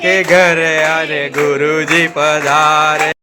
કે ઘરે આજે ગુરુજી પધારે.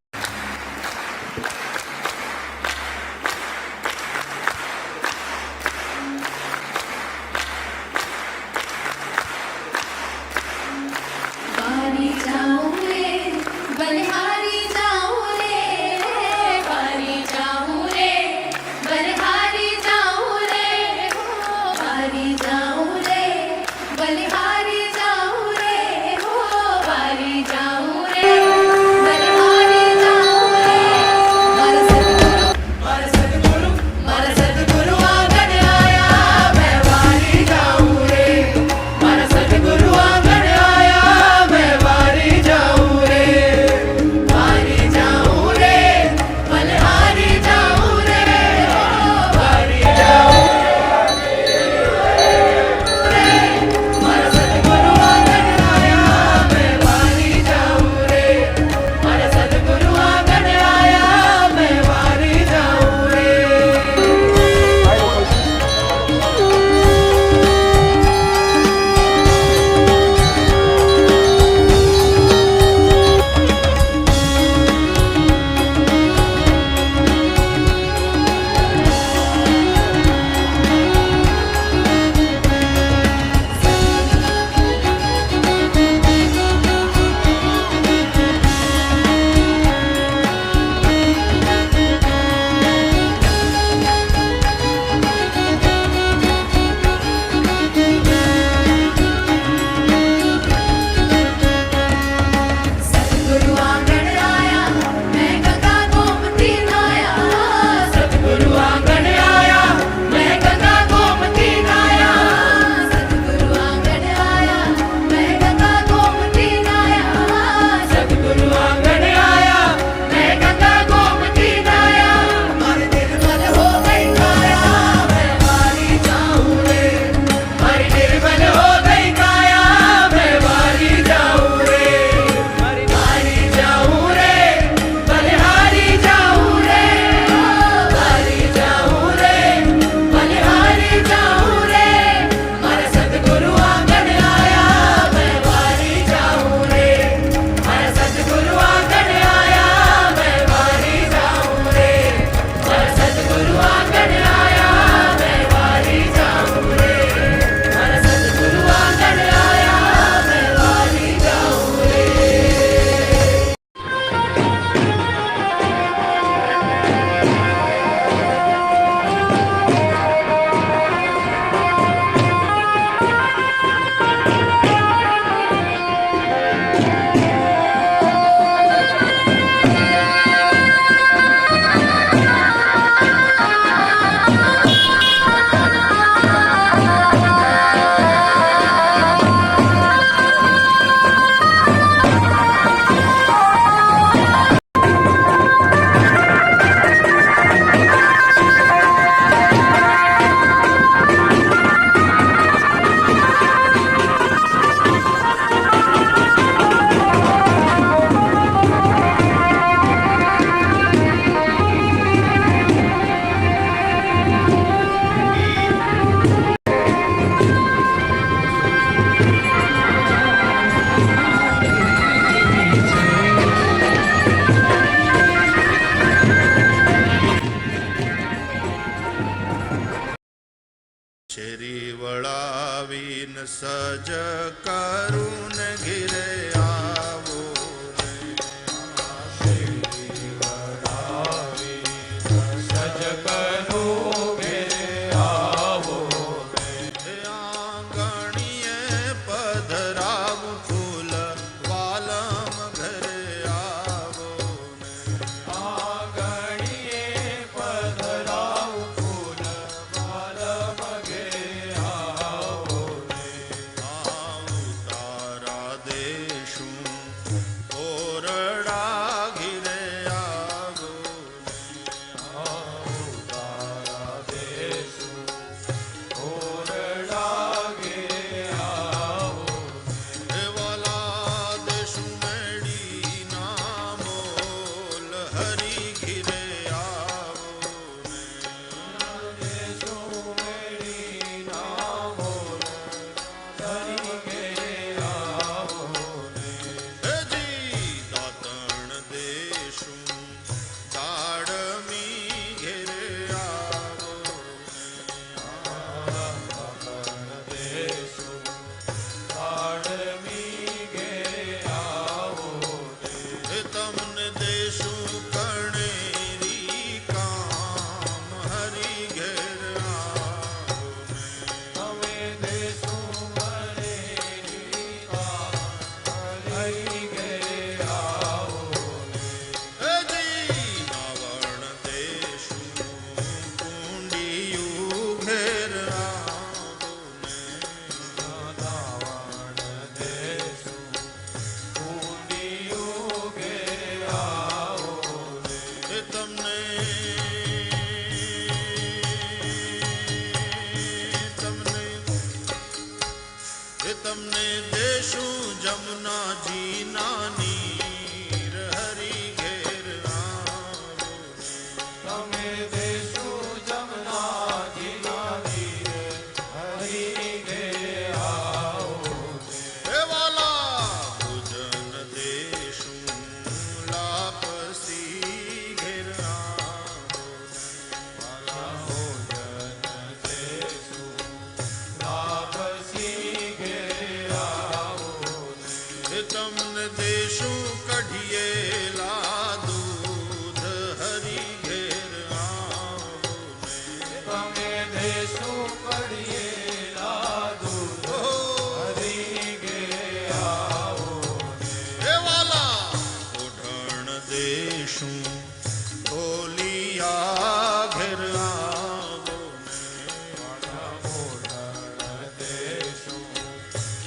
દેશું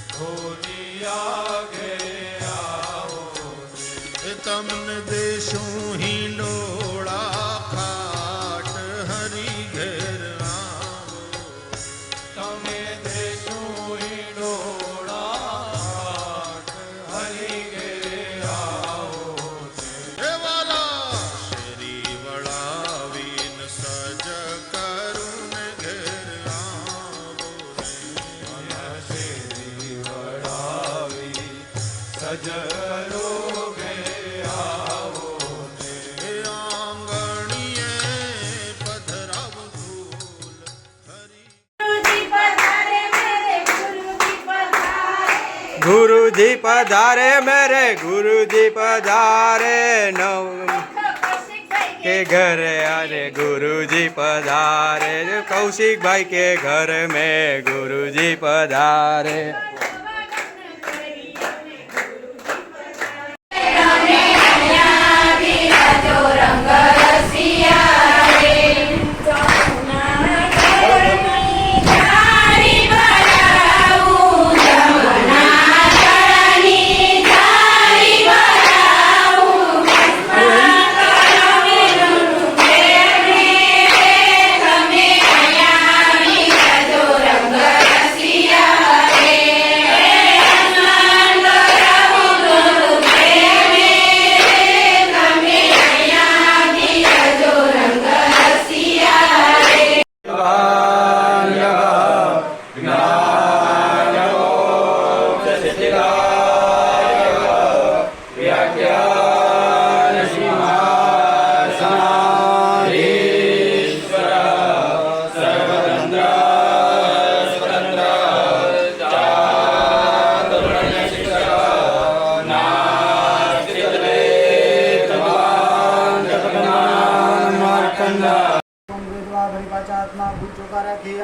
ઢોલિયા ઘેર આવો તમને દેશું હિંડોળા ખાટ હરી ઘેર આવો તમે દેશું હિંડોળા ખાટ હરી ઘેર આવો વાલા શેરી વળાવીન સજ કરું ઘેર આવો શેરી વળાવી સજરો ગુરુજી પધારે મેરે ગુરુજી પધારે નવ કે ઘરે અરે ગુરુજી પધારે કૌશિકભાઈ કે ઘર में ગુરુજી પધારે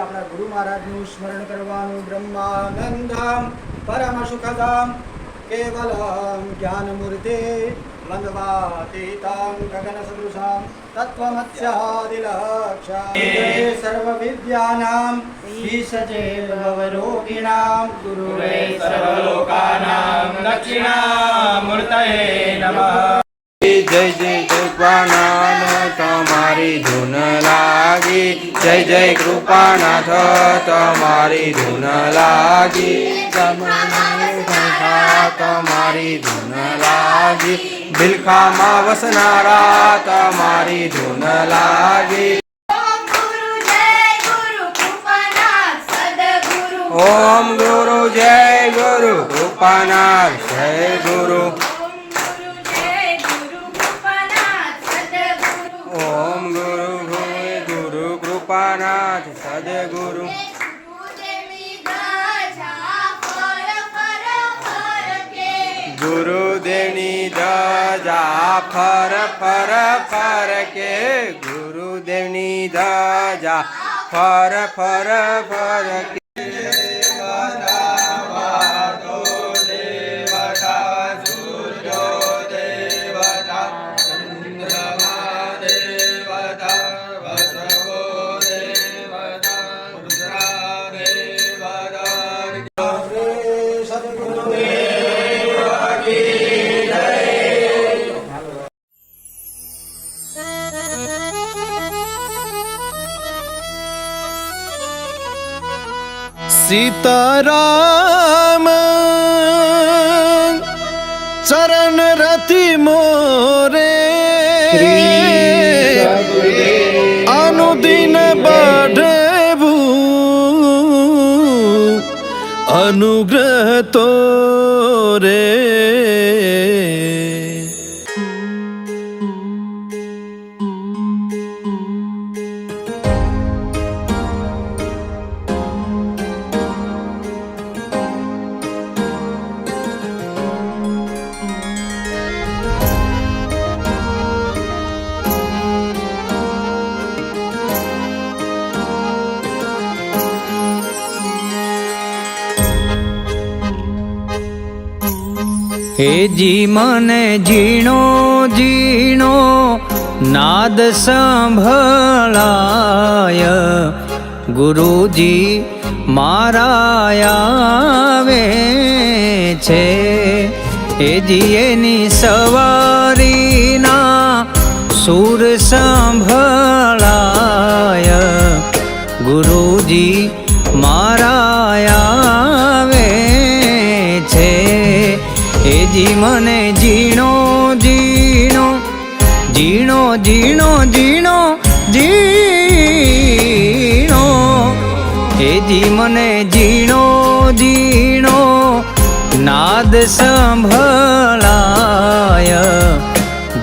આપણા ગુરુ મહારાજનું સ્મરણ કરવાનું બ્રહ્માનંદમ પરમ સુખદમ કેવલમ જ્ઞાનમૂર્તિ મંદવાતીતમ ગગન સદૃશમ તત્વમસ્યાદિલક્ષમ સર્વ વિદ્યાનામ ઈશજે ભવરોગિણામ ગુરુવે સર્વલોકાનામ દક્ષિણામૂર્તયે નમઃ જય જય કૃપાનાથ તમારી ધૂન લાગી જય જય કૃપાનાથ તમારી ધૂન લાગી તમારી ધૂન લાગી બિલખામાં વસનારા તમારી ધૂન લાગી ઓમ ગુરુ જય ગુરુ કૃપાનાથ જય ગુરુ ઓમ ગુરુ ભૂય ગુરુ કૃપાનાથ સદગુરુ ગુરુદેવની ધજા ફર ફર ફર કે ગુરુદેવની ધજા ફર ફર ફર કે सीताराम चरण रति मोरे अनुदिन बढ़ेबू अनुग्रह तोरे हे जी मन जीणो जीणो નાદ સંભળાય ગુરુજી મારા આવે છે એ જીએની સવારીના સુર સંભળાય ગુરુજી મારા આવે છે એ જી મને ઝીણો ઝીણો ઝીણો ઝીણો ઝીણો ઝીણો એ જી મને ઝીણો ઝીણો નાદ સંભળાય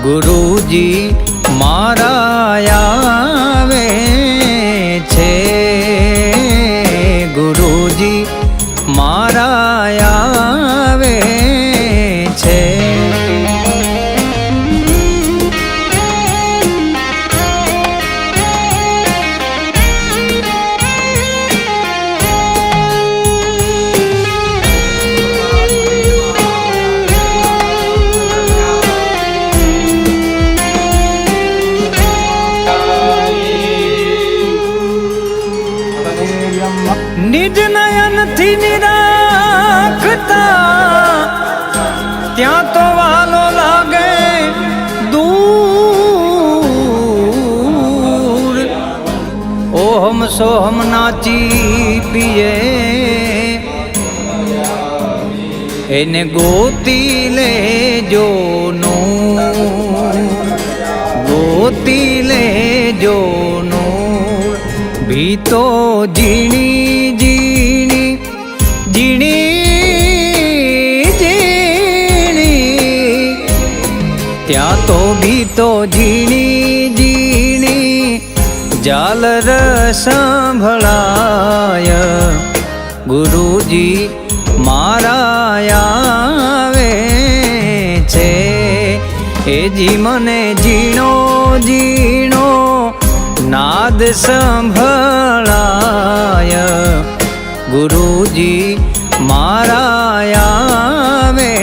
ગુરુજી મારા આવે છે ગુરુજી મારા આવે છે નિજ નયનથી નિરાખતા ત્યાં તો વાલો લાગે દૂર ઓહમ સોહમ નાચી પીએ એને ગોતી લેજો નૂર ગોતી લેજો નૂર ભીતો ઝીણી ઝીણી ઝીણી ઝીણી ત્યાં તો ભીતો ઝીણી ઝીણી ઝાલર સંભળાય ગુરુજી મારા આવે છે એ જી મને ઝીણો ઝીણો નાદ સંભળાય ગુરુજી મારા આવે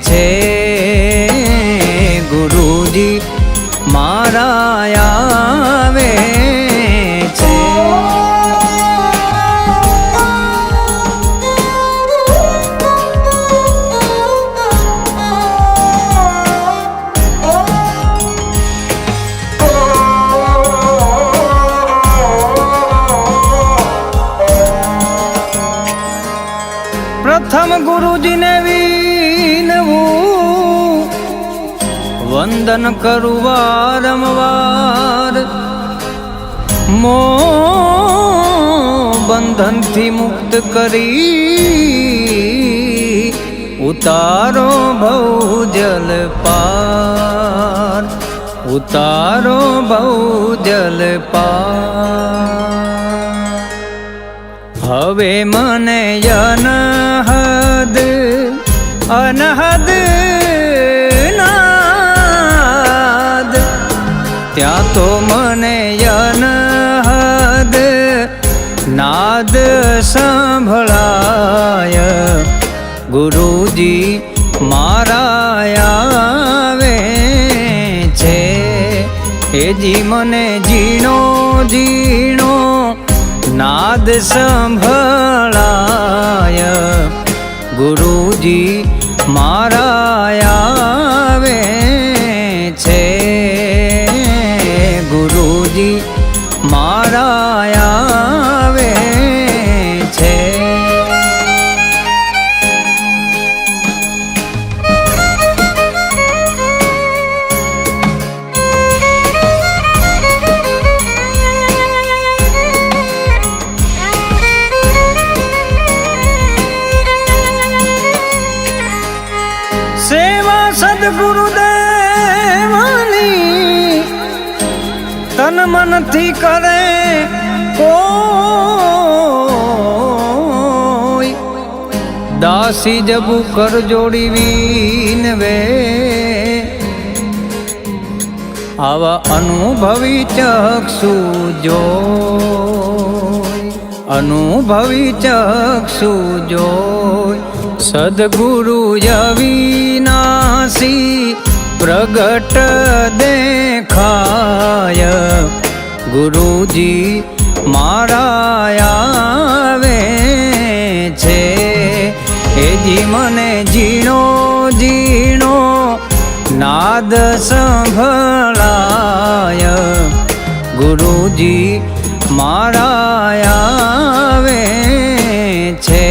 છે ગુરુજી મારા આવે છે પ્રથમ ગુરુજીને વિનવું વંદન કરું વારંવાર બંધનથી મુક્ત કરી ઉતારો ભવજલ પાર ઉતારો ભવજલ પાર હવે મને અનહદ અનહદ નાદ ત્યાં તો મને અનહદ નાદ સંભળાય ગુરુજી મારા આવે છે એ જી મને ઝીણો ઝીણો નાદ સંભળાય ગુરુજી મારા આવે છે ગુરુજી મારા આવે છે સેવા સદગુરુદેવની તન મનથી કરે કોઈ દાસી જબુ કર જોડી વિનવે આવા અનુભવી ચક્ષુ જોઈ અનુભવી ચક્ષુ જોઈ સદગુરુ અવિનાશી પ્રગટ દેખાય ગુરુજી મારા આવે છે. એજી મને ઝીણો ઝીણો નાદ સંભળાય ગુરુજી મારા આવે છે.